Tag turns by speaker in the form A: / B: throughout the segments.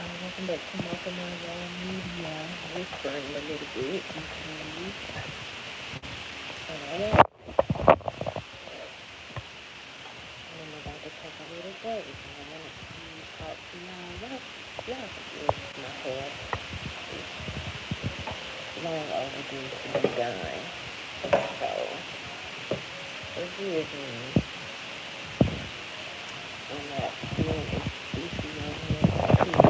A: Welcome back to Mocha Media, whispering a little bit because I'm about to take a little break and I want to talk to y'all. Y'all forgive my hair. It's long overdue to be done. So, forgive me. I'm not being as speaky on here as I could.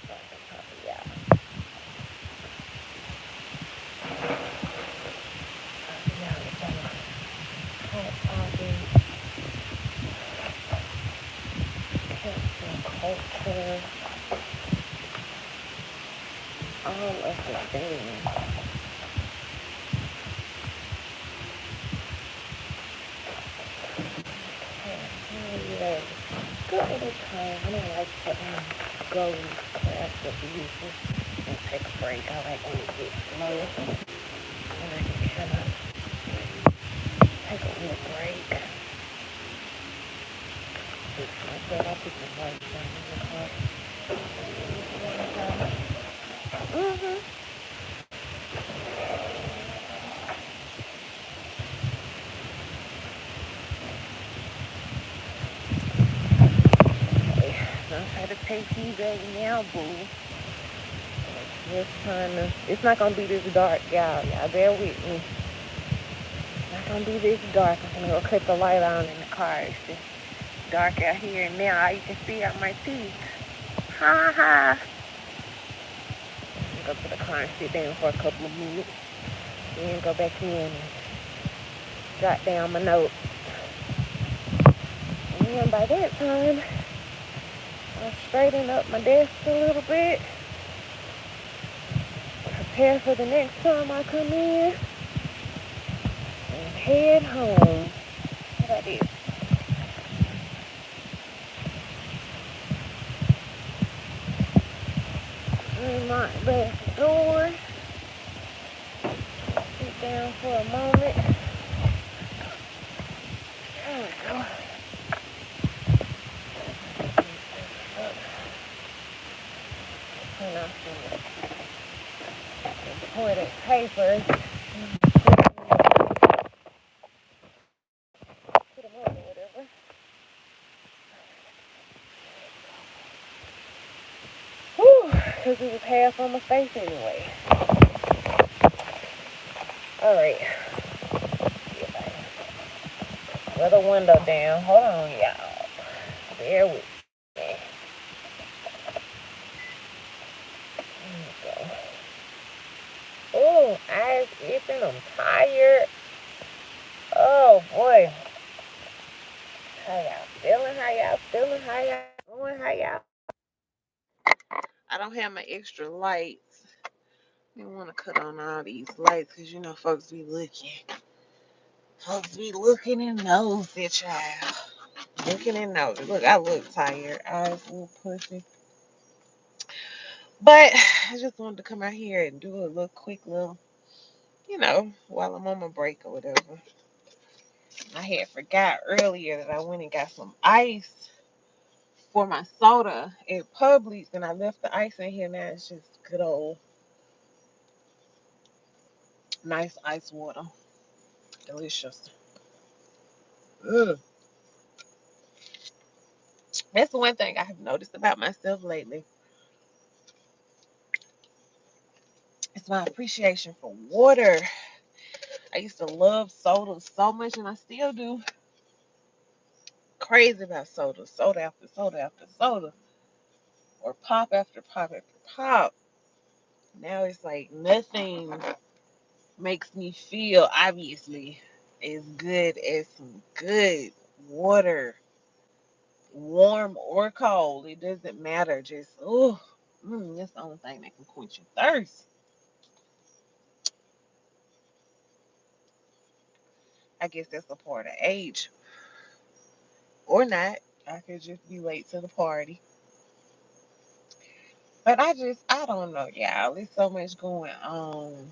A: So I can talk to y'all. Culture, all of the things. Yeah, good little time. I don't like to go craft the music and take a break. I like when it gets slow and I can kind of take a little break. I said I put the lights on in the car. Okay, I'll try to take you back now, boo. Just trying to. It's not gonna be this dark, y'all. Y'all bear with me. It's not gonna be this dark. I'm gonna go cut the light on in the car. It's just dark out here, and now all you can see are my teeth. Ha ha. Go to the car and sit down for a couple of minutes. Then go back in and jot down my notes. And by that time, I'll straighten up my desk a little bit. Prepare for the next time I come in. And head home. How about this? Unlock the door. Sit down for a moment. There we go. Turn off some important papers. Put them up or whatever. Whew, because it was half on my face anyway. Alright. Let the window down. Hold on, y'all. Bear with me. There we go. Oh, eyes itching. I'm tired. Oh, boy. How y'all feeling? How y'all feeling? How y'all doing? How y'all? I don't have my extra lights. I don't want to cut on all these lights because, you know, folks be looking. Folks be looking and nosy, child. Looking and nosy. Look, I look tired. Eyes a little pussy. But I just wanted to come out here and do a little quick little, you know, while I'm on my break or whatever. I had forgot earlier that I went and got some ice for my soda at Publix, and I left the ice in here. Now it's just good old nice ice water. Delicious. Ugh. That's the one thing I have noticed about myself lately. It's my appreciation for water. I used to love soda so much, and I still do. Crazy about soda. Soda after soda after soda. Or pop after pop after pop. Now it's like nothing makes me feel, obviously, as good as some good water. Warm or cold. It doesn't matter. Just, oh, that's the only thing that can quench your thirst. I guess that's a part of age. Or not. I could just be late to the party. But I don't know, y'all. There's so much going on.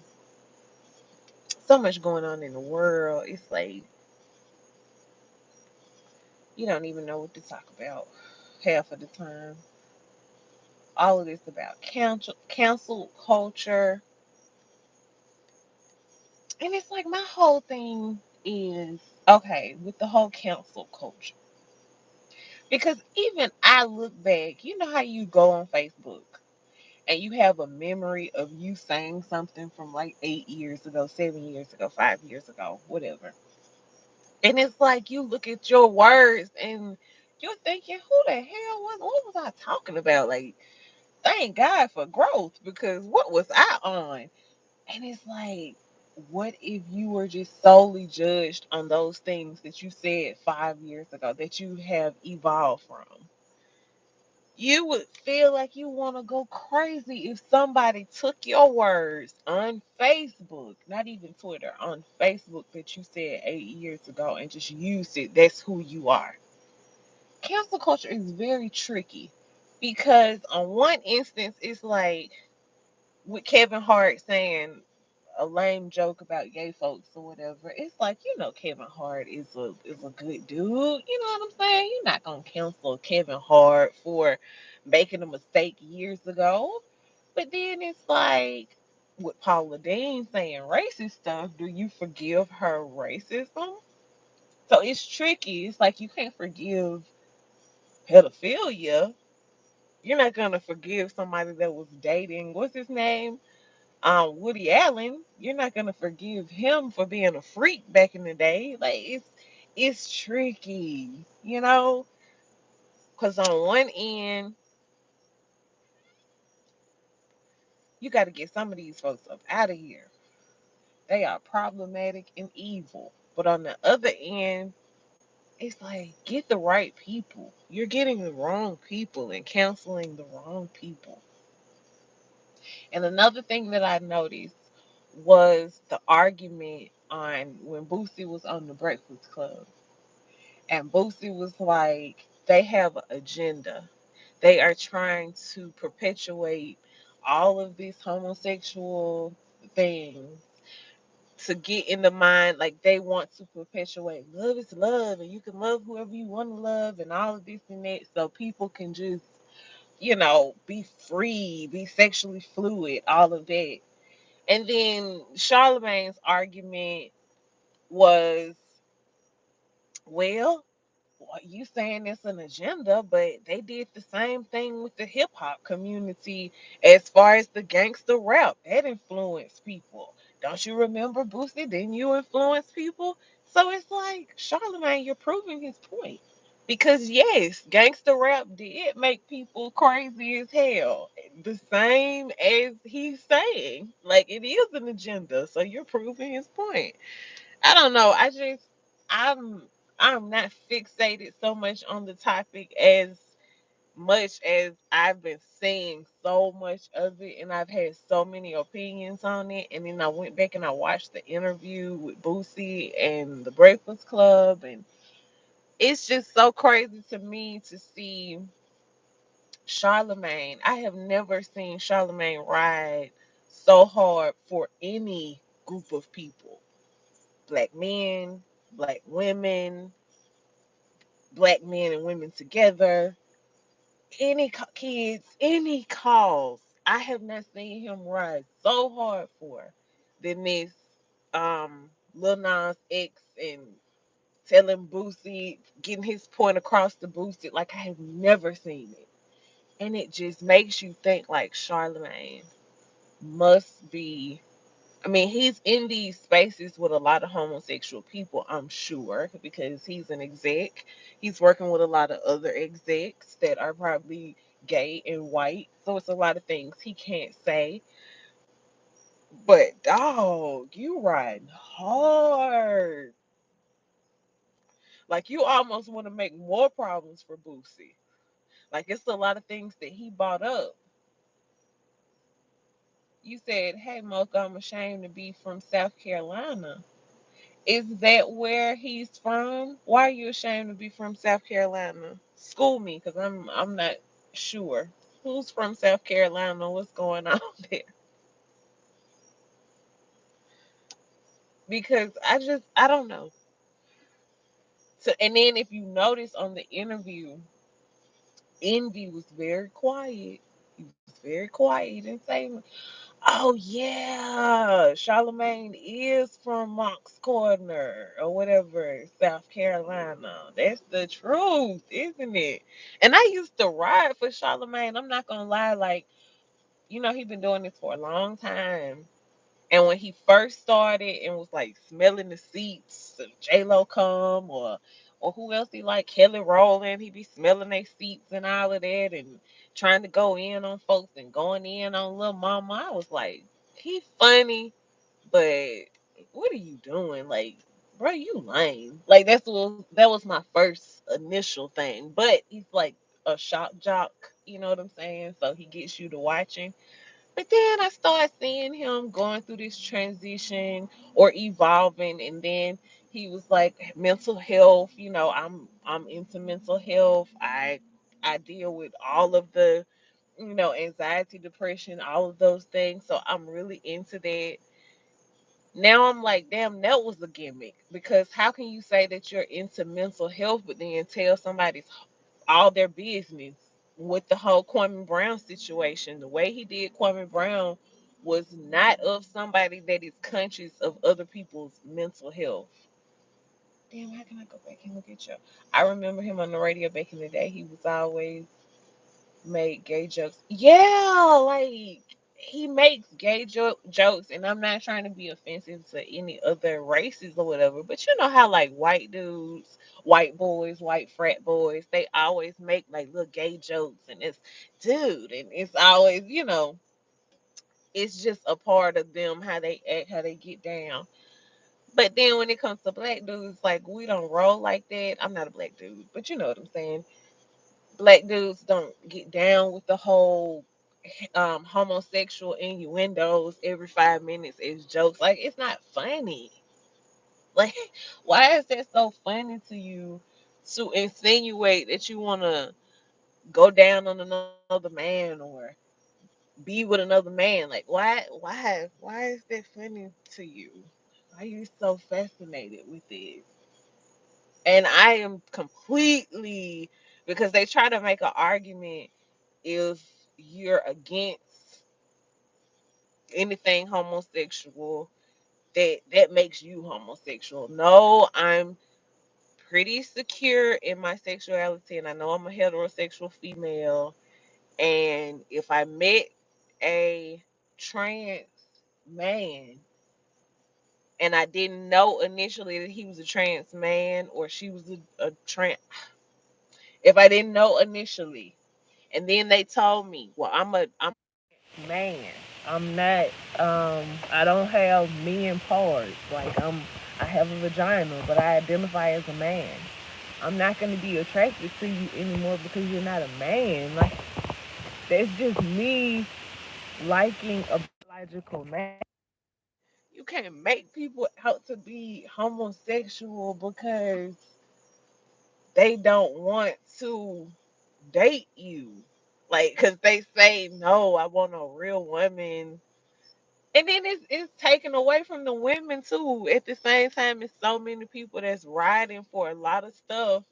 A: so much going on in the world. It's like you don't even know what to talk about half of the time. All of this about cancel culture. And it's like my whole thing is okay with the whole cancel culture. Because even I look back, you know how you go on Facebook and you have a memory of you saying something from like 8 years ago, 7 years ago, 5 years ago, whatever. And it's like you look at your words and you're thinking, who the hell what was I talking about? Like, thank God for growth because what was I on? And it's like, what if you were just solely judged on those things that you said 5 years ago that you have evolved from? You would feel like you want to go crazy if somebody took your words on Facebook, not even Twitter, on Facebook that you said 8 years ago and just used it. That's who you are. Cancel culture is very tricky because, on one instance, it's like with Kevin Hart saying a lame joke about gay folks or whatever. It's like, Kevin Hart is a good dude. You know what I'm saying? You're not gonna cancel Kevin Hart for making a mistake years ago. But then it's like with Paula Dean saying racist stuff, do you forgive her racism? So it's tricky. It's like you can't forgive pedophilia. You're not gonna forgive somebody that was dating, what's his name? Woody Allen. You're not gonna forgive him for being a freak back in the day. Like it's tricky, because on one end you got to get some of these folks up out of here. They are problematic and evil. But on the other end, it's like get the right people. You're getting the wrong people and counseling the wrong people. And another thing that I noticed was the argument on when Boosie was on the Breakfast Club. And Boosie was like, they have an agenda. They are trying to perpetuate all of these homosexual things to get in the mind, like they want to perpetuate love is love and you can love whoever you want to love and all of this and that so people can just, be free, be sexually fluid, all of that. And then Charlemagne's argument was, well, you saying it's an agenda, but they did the same thing with the hip hop community as far as the gangster rap. That influenced people. Don't you remember, Boosie? Didn't you influence people? So it's like, Charlemagne, you're proving his point. Because yes, gangster rap did make people crazy as hell. The same as he's saying. Like it is an agenda. So you're proving his point. I don't know. I'm I'm not fixated so much on the topic as much as I've been seeing so much of it and I've had so many opinions on it. And then I went back and I watched the interview with Boosie and the Breakfast Club, and it's just so crazy to me to see Charlemagne. I have never seen Charlemagne ride so hard for any group of people. Black men, black women, black men and women together, any kids, any cause. I have not seen him ride so hard for than this Lil Nas X and telling Boosie, getting his point across to Boosie like I have never seen it. And it just makes you think like Charlemagne must be, I mean, he's in these spaces with a lot of homosexual people, I'm sure, because he's an exec. He's working with a lot of other execs that are probably gay and white. So it's a lot of things he can't say. But dog, you riding hard. Like you almost want to make more problems for Boosie. Like it's a lot of things that he brought up. You said, hey Mocha, I'm ashamed to be from South Carolina. Is that where he's from? Why are you ashamed to be from South Carolina? School me, cause I'm not sure. Who's from South Carolina? What's going on there? because I don't know. So and then if you notice on the interview, Envy was very quiet. He was very quiet. He didn't say, "Oh yeah, Charlemagne is from Monk's Corner or whatever, South Carolina." That's the truth, isn't it? And I used to ride for Charlemagne. I'm not gonna lie, like he been doing this for a long time. And when he first started and was like smelling the seats, J Lo come or who else he like, Kelly Rowland, he be smelling their seats and all of that and trying to go in on folks and going in on Lil Mama. I was like, he funny, but what are you doing? Like, bro, you lame. Like that was my first initial thing. But he's like a shock jock, you know what I'm saying? So he gets you to watching. But then I started seeing him going through this transition or evolving, and then he was like mental health. I'm into mental health. I deal with all of the anxiety, depression, all of those things. So I'm really into that. Now I'm like, damn, that was a gimmick because how can you say that you're into mental health, but then tell somebody's all their business with the whole Kwame Brown situation? The way he did Kwame Brown was not of somebody that is conscious of other people's mental health. Damn, how can I go back and look at you? I remember him on the radio back in the day. He was always made gay jokes. Yeah, like he makes gay jokes, and I'm not trying to be offensive to any other races or whatever, but you know how like white dudes, white boys, white frat boys, they always make like little gay jokes, and it's dude, and it's always it's just a part of them how they act, how they get down. But then when it comes to black dudes, like we don't roll like that. I'm not a black dude, but you know what I'm saying. Black dudes don't get down with the whole homosexual innuendos every 5 minutes as jokes. Like it's not funny. Like why is that so funny to you to insinuate that you want to go down on another man or be with another man? Like why is that funny to you? Why are you so fascinated with it? And I am completely, because they try to make an argument if you're against anything homosexual, that makes you homosexual. No, I'm pretty secure in my sexuality, and I know I'm a heterosexual female. And if I met a trans man and I didn't know initially that he was a trans man or she was a trans, if I didn't know initially, and then they told me, well, I'm a man. I'm not I don't have men parts. Like I have a vagina, but I identify as a man. I'm not gonna be attracted to you anymore because you're not a man. Like that's just me liking a biological man. You can't make people out to be homosexual because they don't want to date you. Like, cause they say no, I want a real woman, and then it's taken away from the women too. At the same time, it's so many people that's riding for a lot of stuff,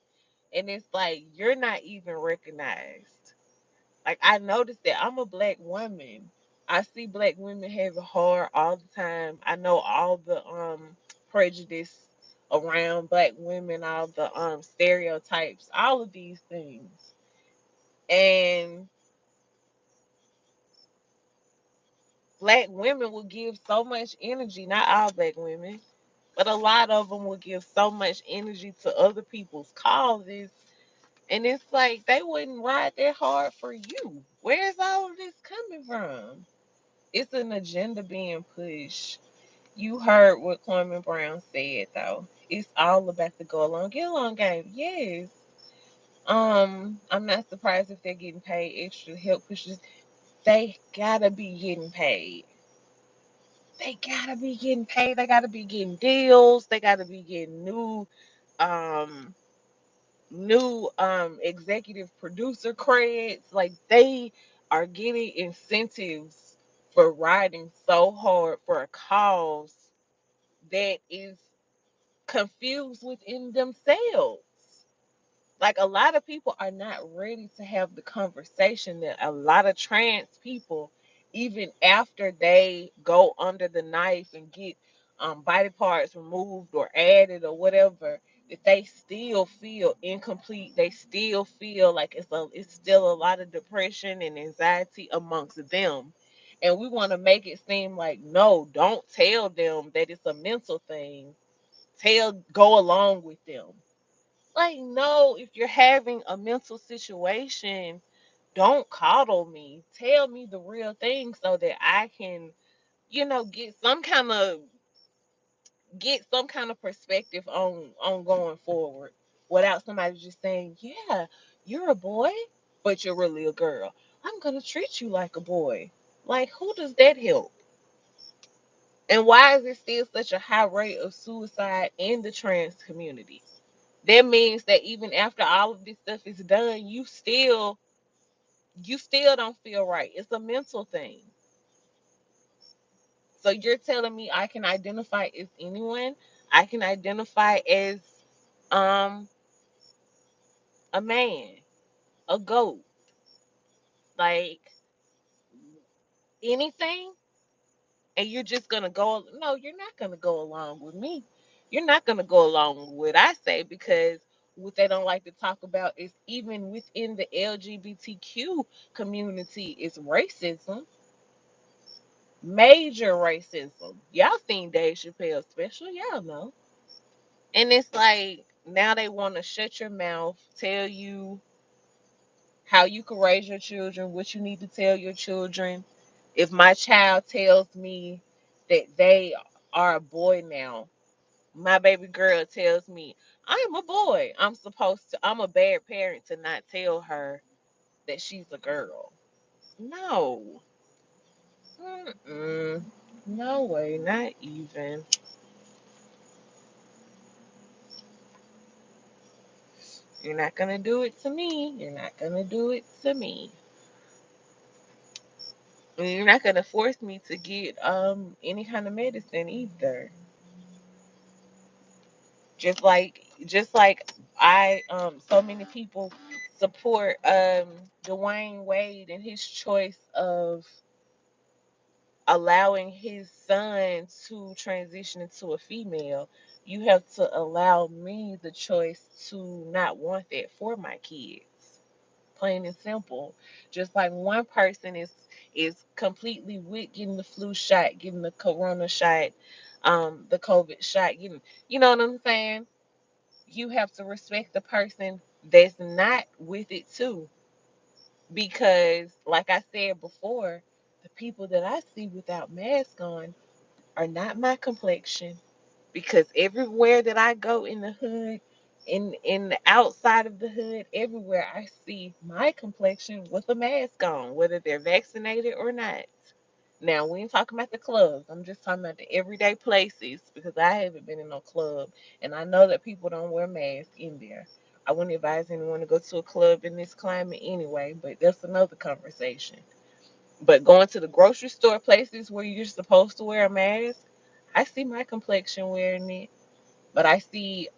A: and it's like you're not even recognized. Like I noticed that I'm a black woman. I see black women have it hard all the time. I know all the prejudice around black women, all the stereotypes, all of these things. And black women will give so much energy, not all black women, but a lot of them will give so much energy to other people's causes. And it's like they wouldn't ride that hard for you. Where's all of this coming from? It's an agenda being pushed. You heard what Kwame Brown said though. It's all about the go along, get along game. Yes. I'm not surprised if they're getting paid extra to help pushes. They gotta be getting paid. They gotta be getting paid. They gotta be getting deals. They gotta be getting um new executive producer credits. Like they are getting incentives for riding so hard for a cause that is confused within themselves. Like, a lot of people are not ready to have the conversation that a lot of trans people, even after they go under the knife and get body parts removed or added or whatever, that they still feel incomplete. They still feel like it's still a lot of depression and anxiety amongst them. And we want to make it seem like, no, don't tell them that it's a mental thing. Go along with them. Like, no, if you're having a mental situation, don't coddle me. Tell me the real thing so that I can, get some kind of perspective on going forward without somebody just saying, "Yeah, you're a boy, but you're really a girl. I'm gonna treat you like a boy." Like, who does that help? And why is there still such a high rate of suicide in the trans community? That means that even after all of this stuff is done, you still don't feel right. It's a mental thing. So you're telling me I can identify as anyone? I can identify as um a man, a goat, like anything, and you're just gonna go. No, you're not gonna go along with me. You're not gonna go along with what I say, because what they don't like to talk about is even within the LGBTQ community is racism. Major racism. Y'all seen Dave Chappelle's special, y'all know. And it's like, now they want to shut your mouth, tell you how you can raise your children, what you need to tell your children. If my child tells me that they are a boy now, my baby girl tells me I'm a boy, I'm a bad parent to not tell her that she's a girl. No. Mm-mm. No way, not even. You're not gonna do it to me. You're not gonna do it to me. And you're not gonna force me to get any kind of medicine either. Just like I so many people support Dwayne Wade and his choice of allowing his son to transition into a female. You have to allow me the choice to not want that for my kids. Plain and simple. Just like one person is completely with getting the flu shot, getting the corona shot, the COVID shot, you know what I'm saying? You have to respect the person that's not with it too. Because like I said before, the people that I see without masks on are not my complexion, because everywhere that I go in the hood, in the outside of the hood, everywhere I see my complexion with a mask on, whether they're vaccinated or not. Now we ain't talking about the clubs. I'm just talking about the everyday places, because I haven't been in no club and I know that people don't wear masks in there. I wouldn't advise anyone to go to a club in this climate anyway, but that's another conversation. But going to the grocery store, places where you're supposed to wear a mask, I see my complexion wearing it, but I see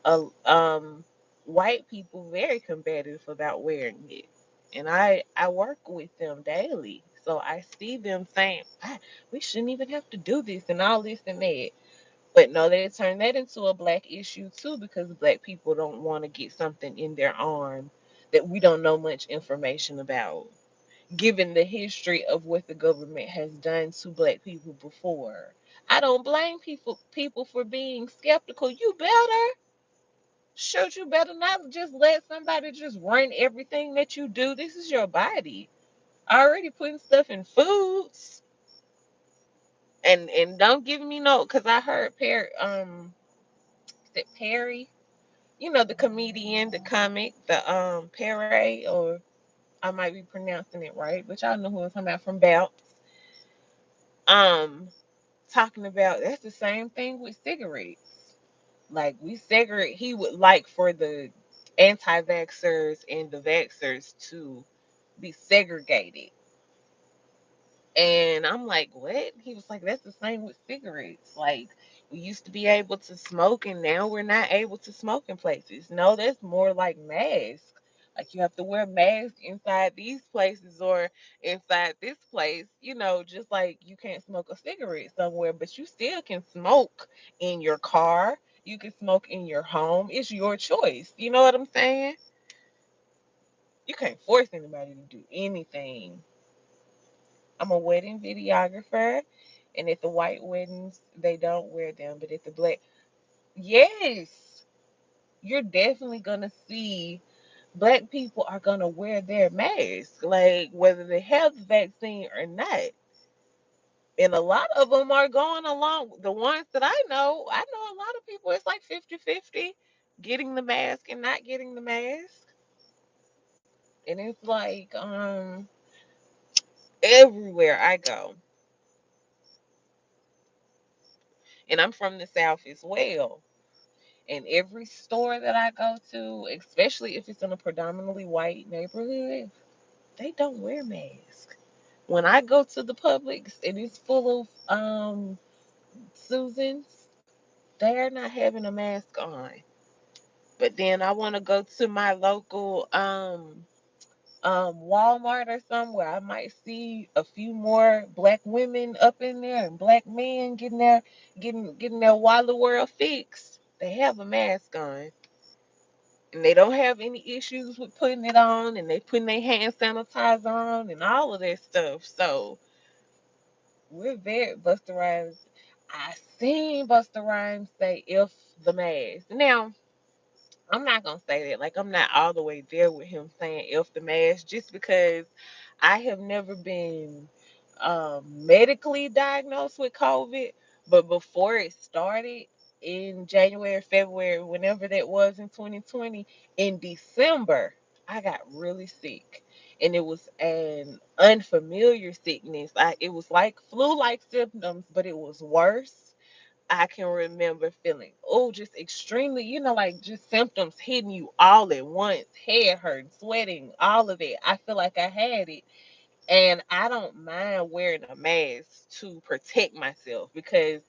A: white people very combative about wearing it, and I work with them daily, so I see them saying, "Ah, we shouldn't even have to do this and all this and that." But no, they turn that into a black issue too, because black people don't want to get something in their arm that we don't know much information about, given the history of what the government has done to black people before. I don't blame people for being skeptical. You better. Shoot, you better not just let somebody just run everything that you do. This is your body. Already putting stuff in foods. And don't give me no, because I heard is it Perry? You know, the comedian, the comic, the Perry, or I might be pronouncing it right, but y'all know who I'm talking about, from Bounce. Um Talking about that's the same thing with cigarettes. Like, we segregate, he would like for the anti-vaxxers and the vaxxers to be segregated. And I'm like, what? He was like, that's the same with cigarettes. Like, we used to be able to smoke, and now we're not able to smoke in places. No, that's more like masks. Like, you have to wear masks inside these places or inside this place, just like you can't smoke a cigarette somewhere, but you still can smoke in your car. You can smoke in your home. It's your choice. You know what I'm saying? You can't force anybody to do anything. I'm a wedding videographer, and at the white weddings, they don't wear them, but at the black, yes, you're definitely gonna see black people are gonna wear their mask, like whether they have the vaccine or not. And a lot of them are going along. The ones that I know a lot of people, it's like 50-50 getting the mask and not getting the mask. And it's like, everywhere I go. And I'm from the South as well. And every store that I go to, especially if it's in a predominantly white neighborhood, they don't wear masks. When I go to the Publix and it's full of Susans, they're not having a mask on. But then I want to go to my local Walmart or somewhere. I might see a few more black women up in there and black men getting their Walla World fix. They have a mask on. And they don't have any issues with putting it on, and they putting their hand sanitizer on and all of that stuff. So we're very Busta Rhymes. I seen Busta Rhymes say if the mask. Now, I'm not gonna say that. Like, I'm not all the way there with him saying if the mask, just because I have never been medically diagnosed with COVID. But before it started in January, February, whenever that was in 2020, in December, I got really sick. And it was an unfamiliar sickness. It was like flu-like symptoms, but it was worse. I can remember feeling, oh, just extremely, like just symptoms hitting you all at once, head hurting, sweating, all of it. I feel like I had it. And I don't mind wearing a mask to protect myself, because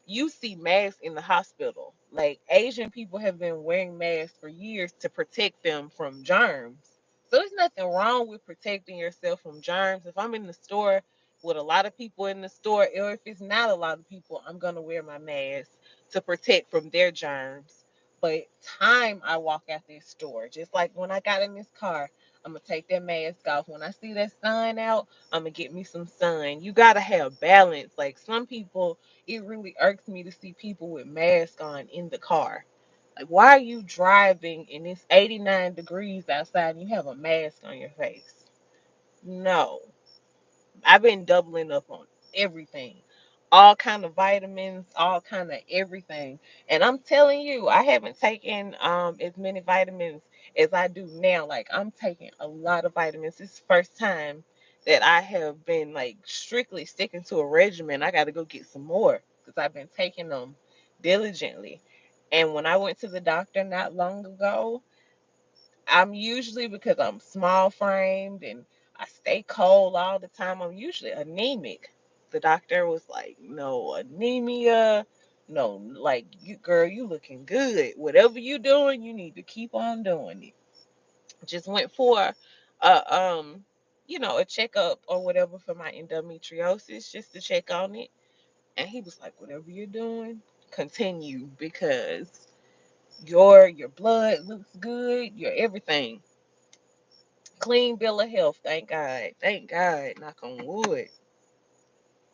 A: you see masks in the hospital. Like, Asian people have been wearing masks for years to protect them from germs. So there's nothing wrong with protecting yourself from germs. If I'm in the store with a lot of people in the store, or if it's not a lot of people, I'm gonna wear my mask to protect from their germs. But time I walk out this store, just like when I got in this car, I'm gonna take that mask off. When I see that sun out, I'm gonna get me some sun. You gotta have balance. Like, some people, it really irks me to see people with masks on in the car. Like, why are you driving and it's 89 degrees outside and you have a mask on your face? No. I've been doubling up on everything. All kind of vitamins, all kind of everything. And I'm telling you, I haven't taken as many vitamins as I do now. Like, I'm taking a lot of vitamins. This is the first time that I have been like strictly sticking to a regimen. I got to go get some more because I've been taking them diligently. And when I went to the doctor not long ago, I'm usually, because I'm small framed and I stay cold all the time, I'm usually anemic. The doctor was like, no anemia, no, like, you girl, you looking good. Whatever you doing, you need to keep on doing it. Just went for a a checkup or whatever for my endometriosis, just to check on it. And he was like, whatever you're doing, continue, because your blood looks good, your everything. Clean bill of health, thank God. Thank God, knock on wood.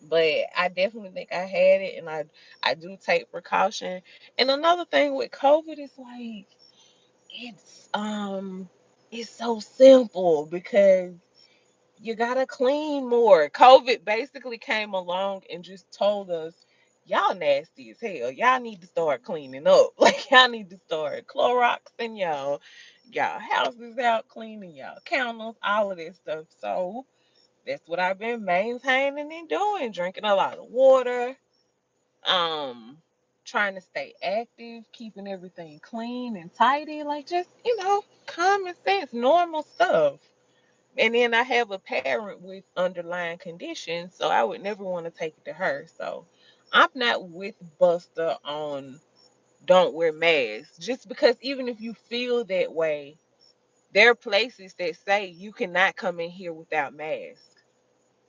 A: But I definitely think I had it, and I do take precaution. And another thing with COVID is like, it's it's so simple, because you gotta clean more. COVID basically came along and just told us, y'all nasty as hell. Y'all need to start cleaning up. Like, y'all need to start Cloroxing y'all houses out, cleaning y'all counters, all of that stuff. So that's what I've been maintaining and doing, drinking a lot of water, um, trying to stay active, keeping everything clean and tidy, like, just, common sense, normal stuff. And then I have a parent with underlying conditions, so I would never want to take it to her. So I'm not with Buster on don't wear masks. Just because even if you feel that way, there are places that say you cannot come in here without masks.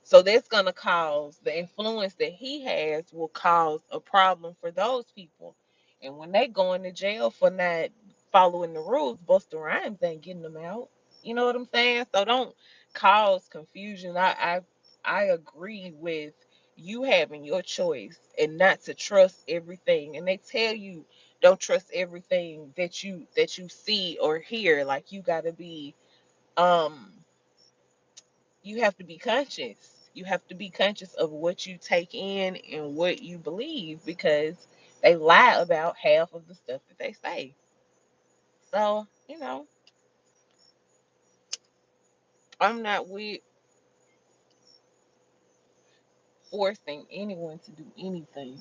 A: So that's going to cause the influence that he has will cause a problem for those people. And when they go into jail for not following the rules, Busta Rhymes ain't getting them out. You know what I'm saying? So don't cause confusion. I agree with you having your choice and not to trust everything. And they tell you don't trust everything that you see or hear. Like um you have to be conscious. You have to be conscious of what you take in and what you believe because they lie about half of the stuff that they say. So, I'm not with forcing anyone to do anything.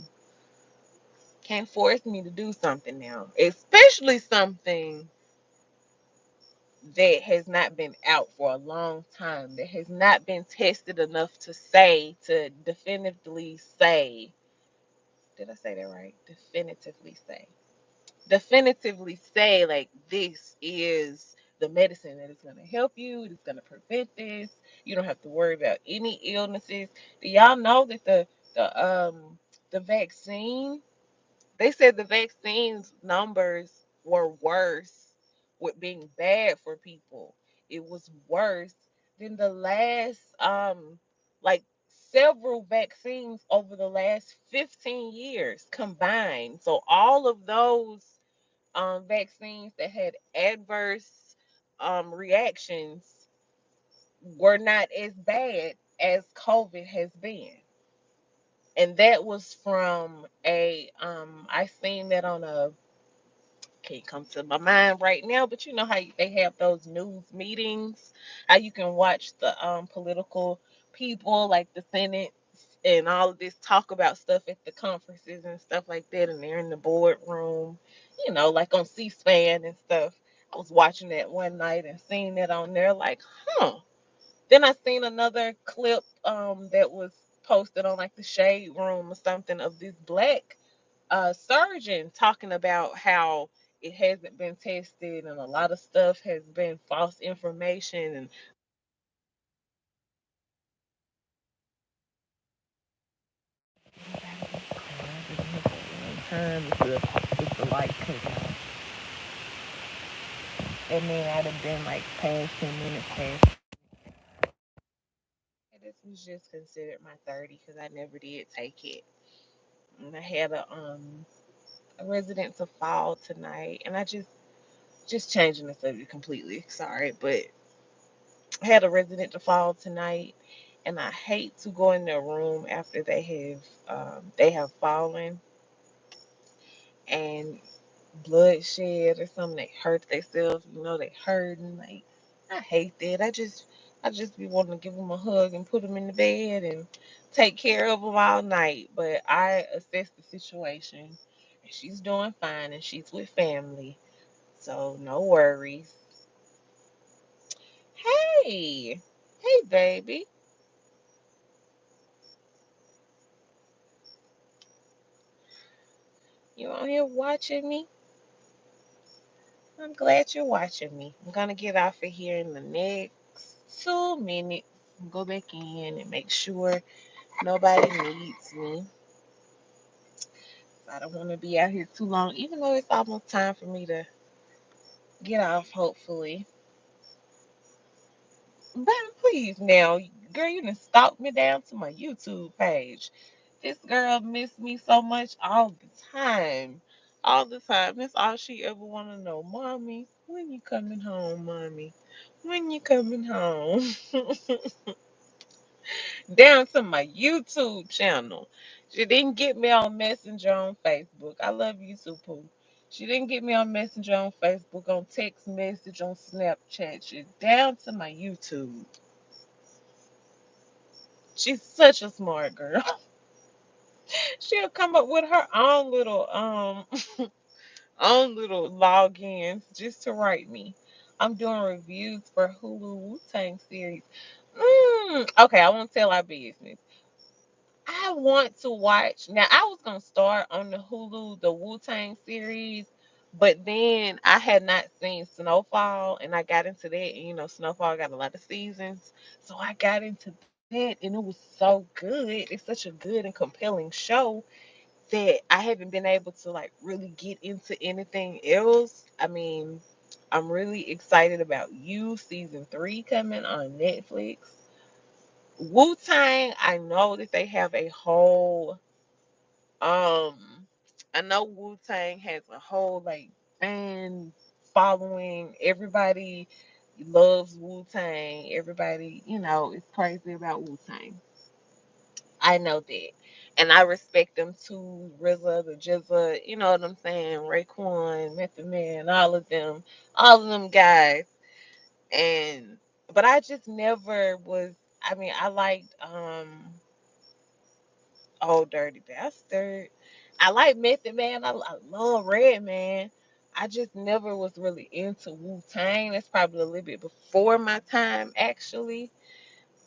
A: Can't force me to do something now, especially something that has not been out for a long time, that has not been tested enough to definitively say, did I say that right? Definitively say like this is the medicine that is going to help you, it's going to prevent this, you don't have to worry about any illnesses. Do y'all know that the vaccine, they said the vaccine's numbers were worse with being bad for people. It was worse than the last like several vaccines over the last 15 years combined. So all of those vaccines that had adverse reactions were not as bad as COVID has been. And that was from I seen that on a, can't come to my mind right now, but you know how they have those news meetings, how you can watch the political people like the Senate and all of this talk about stuff at the conferences and stuff like that, and they're in the boardroom, like on C-SPAN and stuff. I was watching that one night and seeing that on there, like, huh. Then I seen another clip that was posted on like the Shade Room or something of this black surgeon talking about how it hasn't been tested and a lot of stuff has been false information. And time is the light cut out. That mean I'd have been like past 10 minutes past. This was just considered my 30 because I never did take it. And I had a resident to fall tonight, and I just changing the subject completely. Sorry, but I had a resident to fall tonight, and I hate to go in their room after they have fallen and bloodshed or something. They hurt themselves, they hurting. Like, I hate that. I just be wanting to give them a hug and put them in the bed and take care of them all night. But I assess the situation, and she's doing fine, and she's with family, so no worries. Hey, hey, baby, you on here watching me? I'm glad you're watching me. I'm gonna get off of here in the next 2 minutes. Go back in and make sure nobody needs me. I don't want to be out here too long, even though it's almost time for me to get off, hopefully. But please now, girl, you done stalked me down to my YouTube page. This girl missed me so much all the time. All the time. That's all she ever want to know. Mommy, when you coming home, mommy? When you coming home? Down to my YouTube channel. She didn't get me on Messenger on Facebook. I love you too, Pooh. She didn't get me on Messenger on Facebook, on text message, on Snapchat. She's down to my YouTube. She's such a smart girl. She'll come up with her own little own little logins just to write me. I'm doing reviews for Hulu Wu-Tang series. Okay, I won't tell our business. I want to watch. Now, I was gonna start on the Hulu, the Wu-Tang series, but then I had not seen Snowfall, and I got into that. And Snowfall got a lot of seasons, so I got into that, and it was so good. It's such a good and compelling show that I haven't been able to like really get into anything else. I mean, I'm really excited about You season 3 coming on Netflix. Wu Tang, I know that they have a whole um I know Wu Tang has a whole like fan following. Everybody loves Wu Tang. Everybody, is crazy about Wu Tang. I know that. And I respect them too, RZA, the Jizza, you know what I'm saying, Raekwon, Method Man, all of them guys. And but I just never was. I mean, I liked Oh Dirty Bastard. I like Method Man. I love Red Man. I just never was really into Wu Tang. That's probably a little bit before my time actually.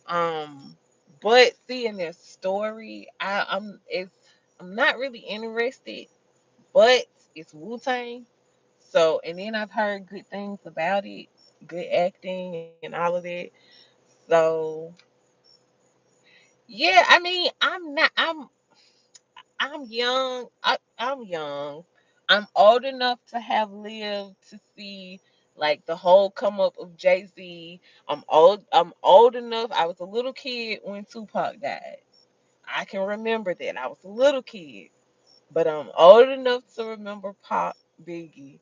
A: Um, but seeing their story, I'm not really interested, but it's Wu Tang. So and then I've heard good things about it, good acting and all of that. So yeah, I mean I'm young. I'm young. I'm old enough to have lived to see like the whole come up of Jay-Z. I'm old enough. I was a little kid when Tupac died. I can remember that. I was a little kid. But I'm old enough to remember Pop, Biggie,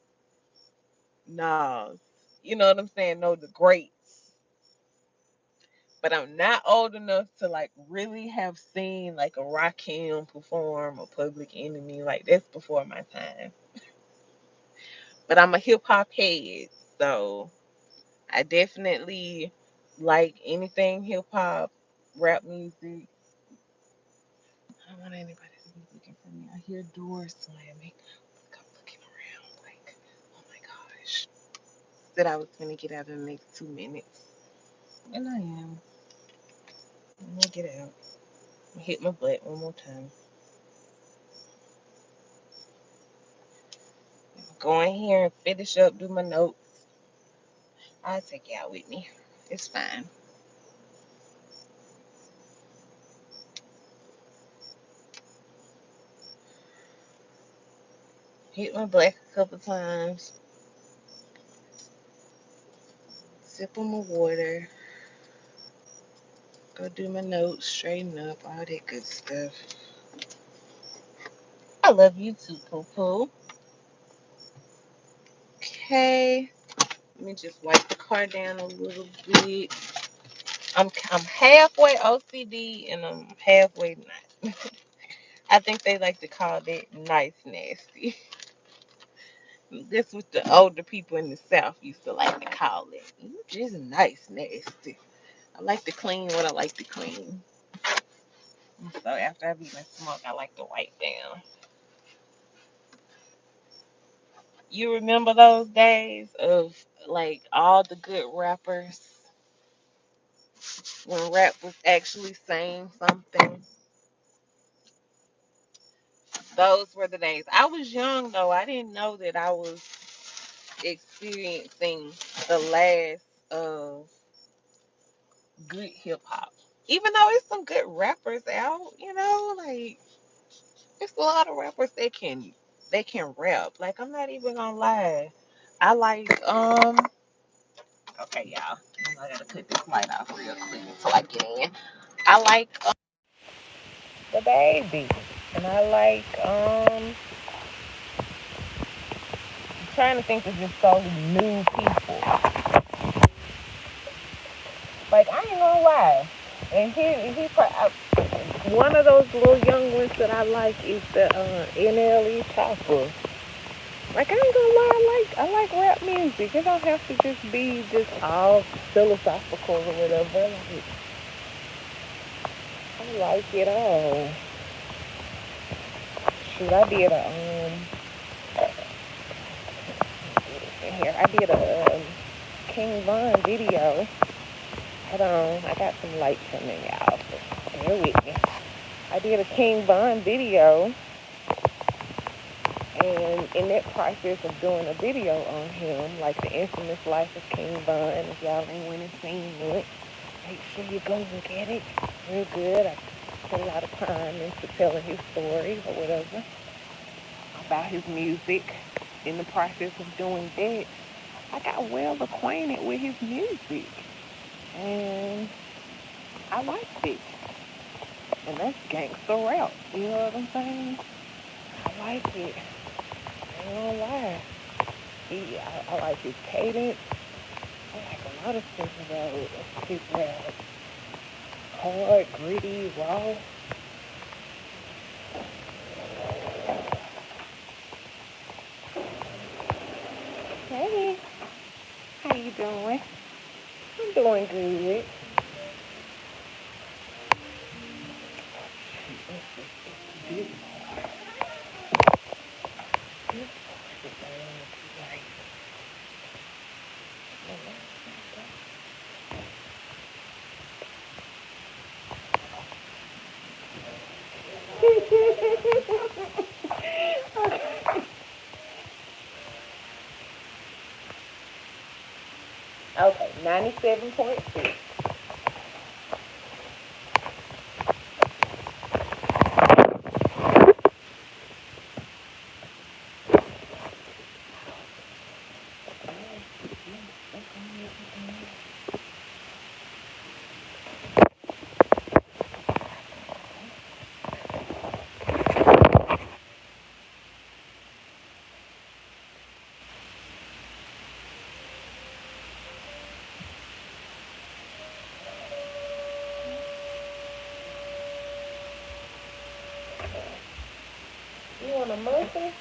A: Nas. You know what I'm saying? Know the greats. But I'm not old enough to like really have seen like a Rakim perform or Public Enemy. Like that's before my time. But I'm a hip hop head, so I definitely like anything hip hop, rap music. I don't want anybody to be looking for me. I hear doors slamming. I'm looking around like, oh my gosh. Said I was gonna get out in the next 2 minutes. And I am. Let me get out. Hit my butt one more time. Go in here and finish up, do my notes. I'll take you out with me. It's fine. Hit my butt a couple times. Sip on my water. Go do my notes, straighten up, all that good stuff. I love you too, Poo Poo. Okay. Let me just wipe the car down a little bit. I'm halfway OCD and I'm halfway not. I think they like to call that nice nasty. That's what the older people in the South used to like to call it. You just nice nasty. I like to clean what I like to clean. So after I beat my smoke, I like to wipe down. You remember those days of like all the good rappers when rap was actually saying something? Those were the days. I was young though. I didn't know that I was experiencing the last of good hip hop. Even though it's some good rappers out, like it's a lot of rappers they can rap. Like I'm not even gonna lie. I like okay y'all. I gotta cut this light off real quick until I get in. I like the baby. And I like I'm trying to think of just so new people. Like I ain't gonna lie. And one of those little young ones that I like is the NLE Chopper. Like I ain't gonna lie, I like rap music. It don't have to just be just all philosophical or whatever. Like, I like it all. Shoot, I did a here. I did a King Von video. Hold on, I got some light coming, y'all, so bear with me. I did a King Von video, and in that process of doing a video on him, like the infamous life of King Von, if y'all ain't went and seen it, make sure you go look at it. It's real good. I put a lot of time into telling his story or whatever about his music. In the process of doing that, I got well acquainted with his music, and I liked it. And that's gangster rap, you know what I'm saying? I like it. I ain't gonna lie. I like his cadence. I like a lot of stuff about his rap. Hard, gritty, raw. Hey, how you doing? I'm doing good. This part. This part is like. Okay, 97.6. You want a muffin?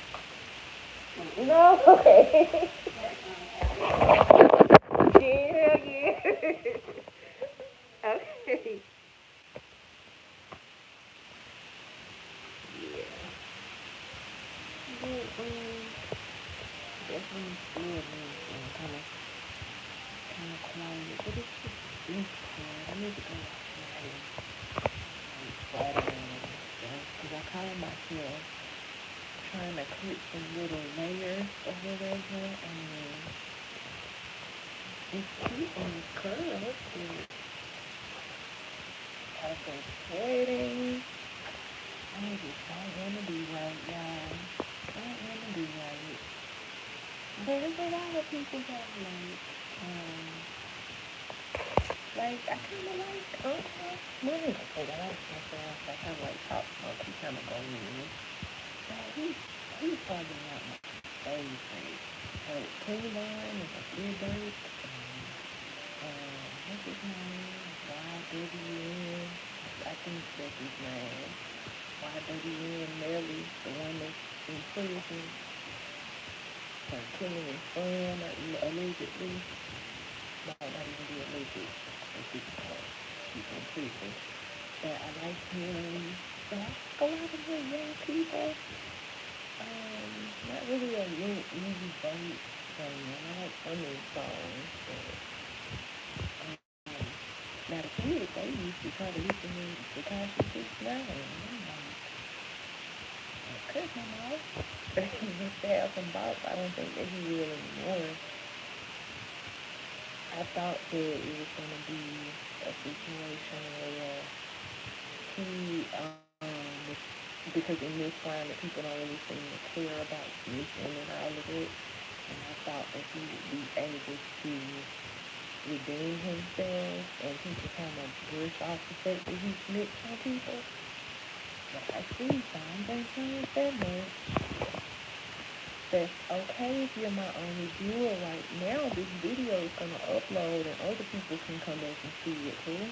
A: No? Okay. Yeah, yeah. Okay. Yeah. Definitely still needs kind of quiet, but it's just this part. I need to go like flattering and stuff, because I call myself trying to clip some little layers or whatever, and it's cute on this curl, but I've been sweating. I just don't want to be right, y'all. I don't want to be right. There's a lot of people that like, I kind of like, well, I ain't gonna say that. I was gonna say I kind of like Pop Smoke. He kind of go in. But he's probably not my favorite. But King Von is a good date. What's his name? YWN. I think that's his name. YWN Melly, the one that's in prison for killing his friend, allegedly. Might not even be alleged at this point. He's in prison. But I like him. So I like a lot of the young people. Not really a young easy boat thing. I like some of his songs, but now the kids, they used to try to listen to Takashi 6ix9ine. I'm like, cut him off. He used to have some bops. I don't think that he will anymore. I thought that it was going to be a situation where he, because in this climate, people don't really seem to care about snitching and all of it. And I thought that he would be able to redeem himself and people kind of brush off the fact that he snitched on people. But I see times ain't changed that much. That's okay if you're my only viewer right now. This video is going to upload and other people can come back and see it too.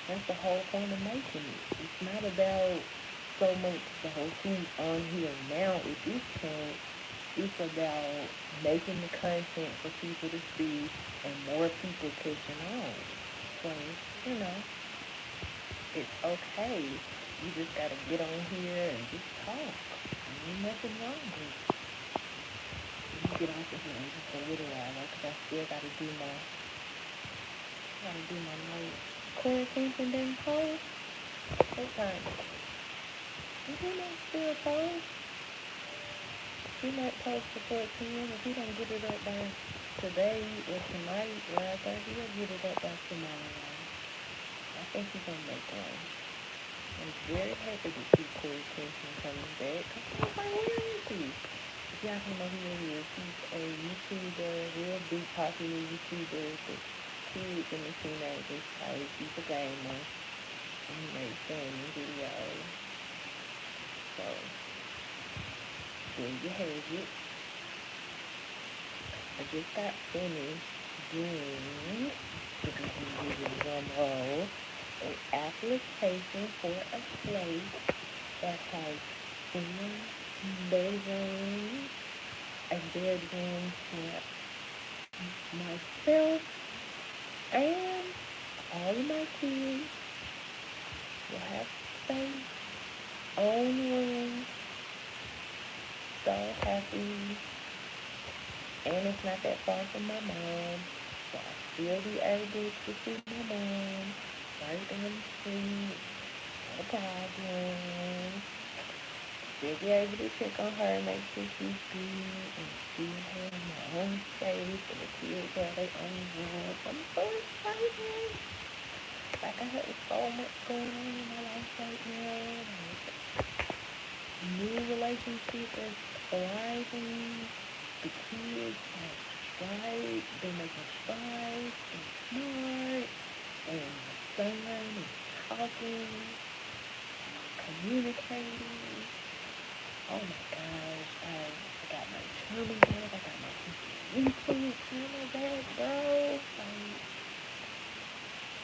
A: That's the whole point of making it. It's not about so much the whole who's on here now at this point. It's about making the content for people to see and more people catching on. So, you know, it's okay. You just gotta get on here and just talk. Ain't nothing wrong with it. Let me get off of here in just a little while, because I still gotta do my notes. Corey Kingston didn't post. What time? Did he not still post? He might post before 10. If he don't get it up by today or tonight, rather, he'll get it up by tomorrow. I think he's gonna make one. I'm very happy to see Corey Kingston coming back. I was like, where is he? If y'all don't know who he is, he's a YouTuber, real big popular YouTuber for kids and the teenagers. He's a gamer. And he makes gaming videos. So, there you have it. I just got finished doing drum roll, an application for a place that has 4 bedrooms, a bedroom for myself and all of my kids will have space, own room. So happy. And it's not that far from my mom, so I'll still be able to see my mom right down the street, no problem. Still be able to check on her, make sure she's good, and still have my own space, and the kids have their own room. I'm so excited. Like, I have so much going on in my life right now. Like, new relationship is thriving. The kids have strides, they're making strides, and smart, and my son is talking, communicating. Oh my gosh, I got my channel back, I got my YouTube channel back, bro.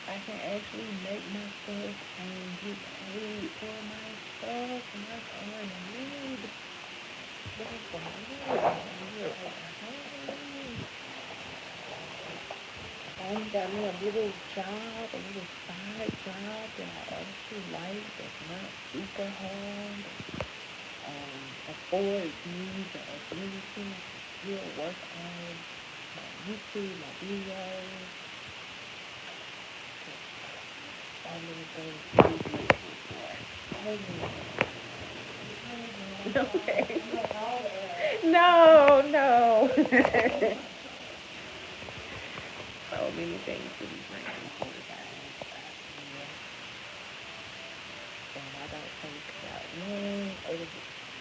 A: I can actually make my stuff and get paid for my stuff, and that's all I need. I only got me a little job, a little side job that I actually like, that's not super hard. Affords me the ability to still work on my YouTube, my videos. So many things to be grateful for. Okay. No. So many things to be grateful for, guys. And I don't take that one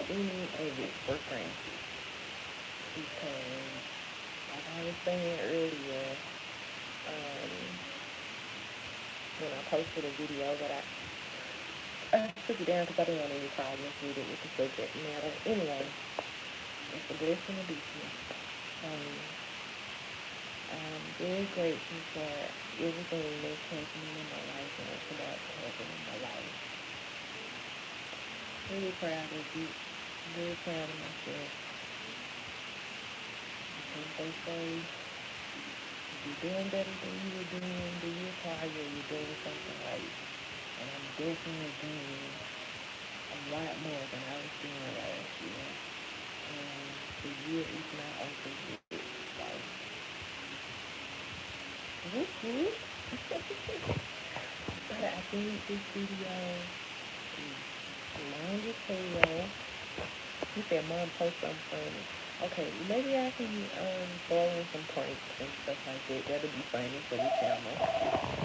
A: any of it for granted. Because, like I was saying earlier, when I posted a video that I took it down because I didn't want any problems with it with the subject matter. Anyway, it's a blessing to be here. I'm very grateful for everything that's happening in my life and what's about to happen in my life. Really proud of you. Very proud of myself. Because they say if you're doing better than you were doing the year prior, you're doing something right. And I'm definitely doing a lot more than I was doing last year. And the year is not over yet. So, but I think this video is long as hell. He said, Mom, post something funny. Okay, maybe I can throw in some pranks and stuff like that. That'll be funny for the channel.